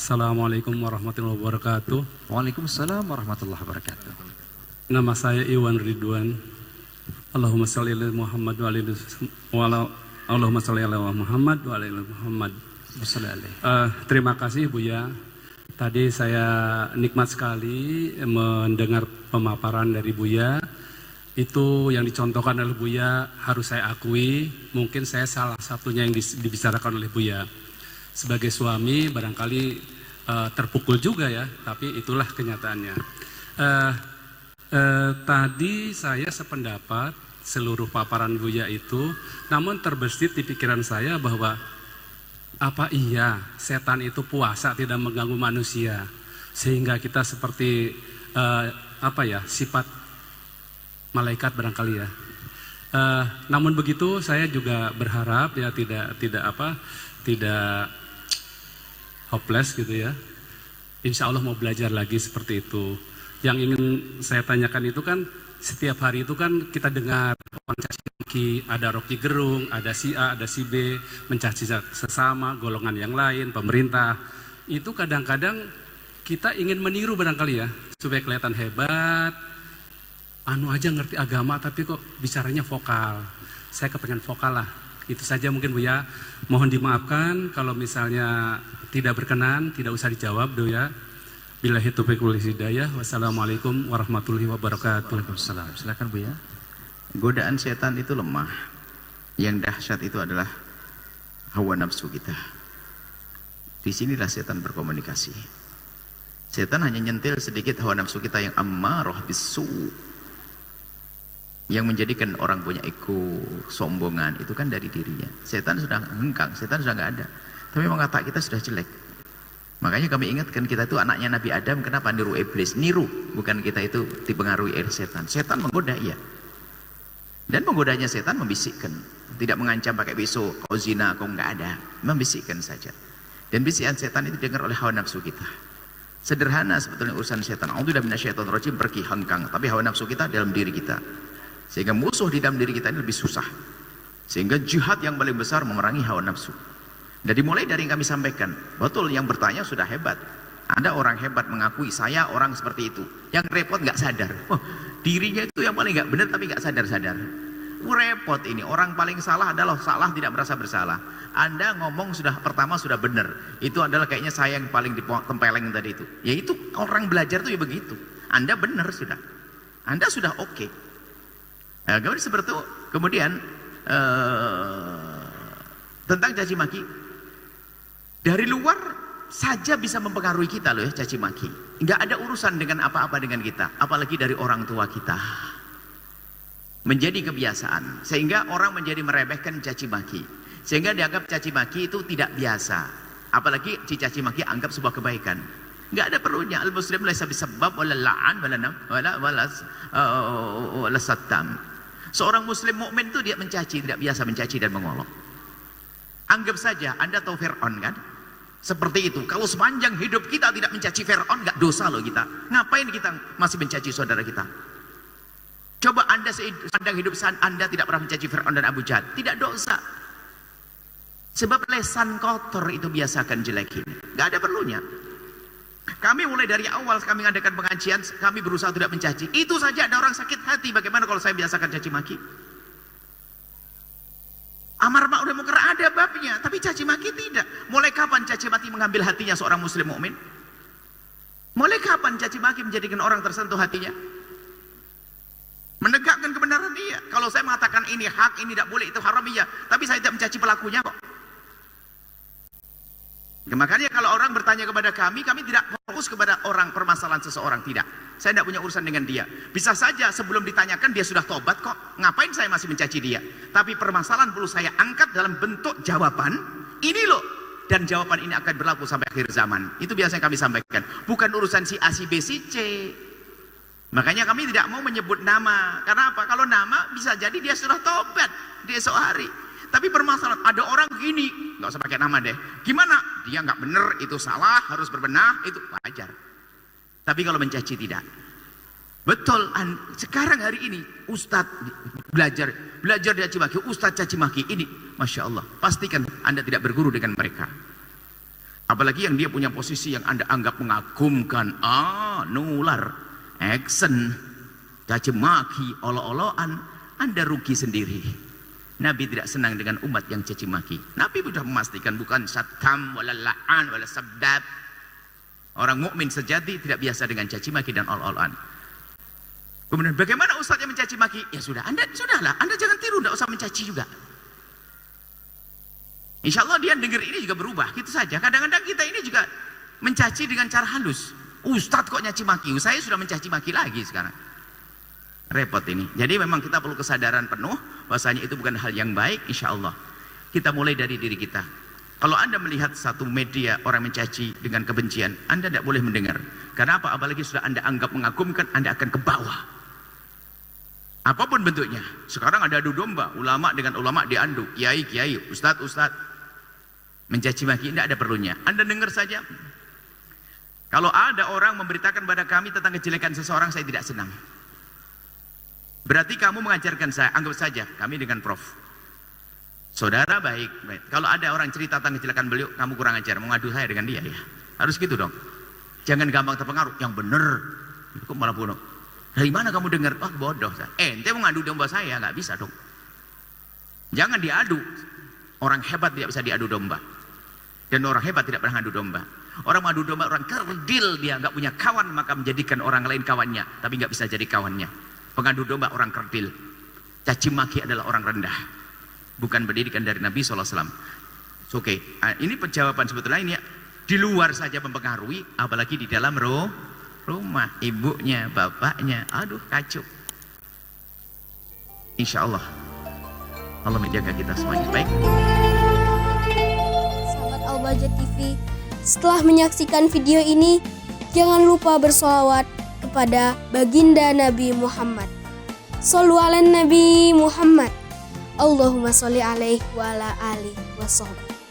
Assalamualaikum warahmatullahi wabarakatuh. Waalaikumsalam warahmatullahi wabarakatuh. Nama saya Iwan Ridwan. Allahumma sholli ala Muhammad Allahumma sholli ala Muhammad wa ala Muhammad. Terima kasih Buya. Tadi saya nikmat sekali mendengar pemaparan dari Buya. Itu yang dicontohkan oleh Buya harus saya akui. Mungkin saya salah satunya yang dibicarakan oleh Buya. Sebagai suami barangkali terpukul juga ya, tapi itulah kenyataannya. Tadi saya sependapat seluruh paparan Buya itu, namun terbersit di pikiran saya bahwa apa iya setan itu puasa tidak mengganggu manusia sehingga kita seperti sifat malaikat barangkali ya. Namun begitu saya juga berharap ya tidak hopeless gitu ya. Insya Allah mau belajar lagi seperti itu. Yang ingin saya tanyakan itu kan setiap hari itu kan kita dengar mencaci maki, ada Rocky Gerung, ada si A, ada si B, mencaci sesama, golongan yang lain, pemerintah. Itu kadang-kadang kita ingin meniru barangkali ya, supaya kelihatan hebat. Anu aja ngerti agama tapi kok bicaranya vokal. Saya kepengen vokal lah. Itu saja mungkin Buya. Mohon dimaafkan kalau misalnya tidak berkenan, tidak usah dijawab Buya. Billahi taufiq wal hidayah. Wassalamualaikum warahmatullahi wabarakatuh. Waalaikumsalam. Silakan Buya. Godaan setan itu lemah. Yang dahsyat itu adalah hawa nafsu kita. Disinilah setan berkomunikasi. Setan hanya nyentil sedikit hawa nafsu kita yang ammarah bisu, yang menjadikan orang punya ego, sombongan, itu kan dari dirinya. Setan sudah hengkang, setan sudah nggak ada. Tapi memang kata kita sudah jelek. Makanya kami ingatkan kita itu anaknya Nabi Adam, kenapa niru iblis? Niru, bukan kita itu dipengaruhi oleh setan. Setan menggoda, iya. Dan menggodanya setan membisikkan. Tidak mengancam pakai pisau, kau zina, kau nggak ada. Membisikkan saja. Dan bisikan setan itu didengar oleh hawa nafsu kita. Sederhana sebetulnya urusan setan. A'udzubillahi minasyaitonir rajim, pergi hengkang. Tapi hawa nafsu kita dalam diri kita. Sehingga musuh di dalam diri kita ini lebih susah. Sehingga jihad yang paling besar memerangi hawa nafsu. Dan dimulai dari yang kami sampaikan. Betul, yang bertanya sudah hebat. Ada orang hebat mengakui saya orang seperti itu. Yang repot nggak sadar. Oh, dirinya itu yang paling nggak benar tapi nggak sadar-sadar. Repot ini. Orang paling salah adalah salah tidak merasa bersalah. Anda ngomong pertama sudah benar. Itu adalah kayaknya saya yang paling ditempeleng tadi itu. Ya itu orang belajar tuh ya begitu. Anda benar sudah. Anda sudah oke. Nah, kemudian seperti itu, kemudian tentang caci maki, dari luar saja bisa mempengaruhi kita loh ya, caci maki. Nggak ada urusan dengan apa-apa dengan kita, apalagi dari orang tua kita. Menjadi kebiasaan, sehingga orang menjadi meremehkan caci maki, sehingga dianggap caci maki itu tidak biasa. Apalagi caci maki anggap sebuah kebaikan. Nggak ada perlunya. Al-muslim laisa bisabab wala la'an wala sattam. Seorang muslim mukmin itu dia mencaci, tidak biasa mencaci dan mengolok. Anggap saja Anda tahu Fir'aun kan? Seperti itu. Kalau sepanjang hidup kita tidak mencaci Fir'aun, nggak dosa loh kita. Ngapain kita masih mencaci saudara kita? Coba Anda sepanjang hidup Anda tidak pernah mencaci Fir'aun dan Abu Jahal, tidak dosa. Sebab lesan kotor itu biasakan jelekin. Nggak ada perlunya. Kami mulai dari awal kami mengadakan pengajian, kami berusaha tidak mencaci. Itu saja ada orang sakit hati. Bagaimana kalau saya biasakan caci maki? Amar ma'ruf munkar ada babnya, tapi caci maki tidak. Mulai kapan caci maki mengambil hatinya seorang muslim mukmin? Mulai kapan caci maki menjadikan orang tersentuh hatinya? Menegakkan kebenaran iya. Kalau saya mengatakan ini hak, ini tidak boleh, itu haram iya. Tapi saya tidak mencaci pelakunya kok. Makanya kalau orang bertanya kepada kami tidak fokus kepada orang permasalahan seseorang, tidak. Saya tidak punya urusan dengan dia. Bisa saja sebelum ditanyakan dia sudah tobat kok. Ngapain saya masih mencaci dia? Tapi permasalahan perlu saya angkat dalam bentuk jawaban. Ini loh. Dan jawaban ini akan berlaku sampai akhir zaman. Itu biasanya kami sampaikan. Bukan urusan si A, si B, si C. Makanya kami tidak mau menyebut nama. Karena apa? Kalau nama bisa jadi dia sudah tobat di esok hari. Tapi permasalahan ada orang gini, nggak usah pakai nama deh. Gimana? Dia nggak bener, itu salah, harus berbenah, itu wajar. Tapi kalau mencaci tidak. Betul. Sekarang hari ini Ustadz belajar caci maki, Ustadz caci maki ini, masya Allah. Pastikan Anda tidak berguru dengan mereka. Apalagi yang dia punya posisi yang Anda anggap mengagumkan, nular, action, caci maki, olo-oloan, Anda rugi sendiri. Nabi tidak senang dengan umat yang caci maki. Nabi sudah memastikan bukan syatam, wala la'an, wala sabdab. Orang mukmin sejati tidak biasa dengan caci maki dan ol-olan. Kemudian bagaimana ustaz yang mencaci maki? Ya sudah, Anda jangan tiru, tidak usah mencaci juga. Insya Allah dia dengar ini juga berubah, gitu saja. Kadang-kadang kita ini juga mencaci dengan cara halus. Ustaz kok nyaci maki? Saya sudah mencaci maki lagi sekarang. Repot ini. Jadi memang kita perlu kesadaran penuh bahwasanya itu bukan hal yang baik. Insya Allah kita mulai dari diri kita. Kalau Anda melihat satu media orang mencaci dengan kebencian, Anda tidak boleh mendengar. Karena apa? Apalagi sudah Anda anggap mengagumkan, Anda akan ke bawah. Apapun bentuknya. Sekarang ada adu domba, ulama dengan ulama diandu, kiai, ustadz. Mencaci maki, tidak ada perlunya. Anda dengar saja. Kalau ada orang memberitakan pada kami tentang kejelekan seseorang, saya tidak senang. Berarti kamu mengajarkan saya, anggap saja kami dengan Prof. Saudara baik. Kalau ada orang cerita tentang kecelakaan beliau, kamu kurang ajar, mau ngadu saya dengan dia ya. Harus gitu dong. Jangan gampang terpengaruh. Yang benar, kok malah bunuh. Dari mana kamu dengar? Oh bodoh. Ente mau ngadu domba saya, nggak bisa dong. Jangan diadu. Orang hebat tidak bisa diadu domba. Dan orang hebat tidak pernah ngadu domba. Orang mengadu domba orang kerdil, dia nggak punya kawan maka menjadikan orang lain kawannya, tapi nggak bisa jadi kawannya. Pengadu domba orang kerdil. Caci maki adalah orang rendah. Bukan pendidikan dari Nabi SAW. Oke, ini penjawaban sebetulnya ini di luar saja mempengaruhi, apalagi di dalam rumah, ibunya, bapaknya, aduh kacau. Insya Allah Allah menjaga kita semuanya. Baik. Sahabat Al-Bahjah TV, setelah menyaksikan video ini, jangan lupa bersolawat kepada baginda Nabi Muhammad. Shollu ala Nabi Muhammad. Allahumma sholli alaihi wa ala alihi wa sahbihi.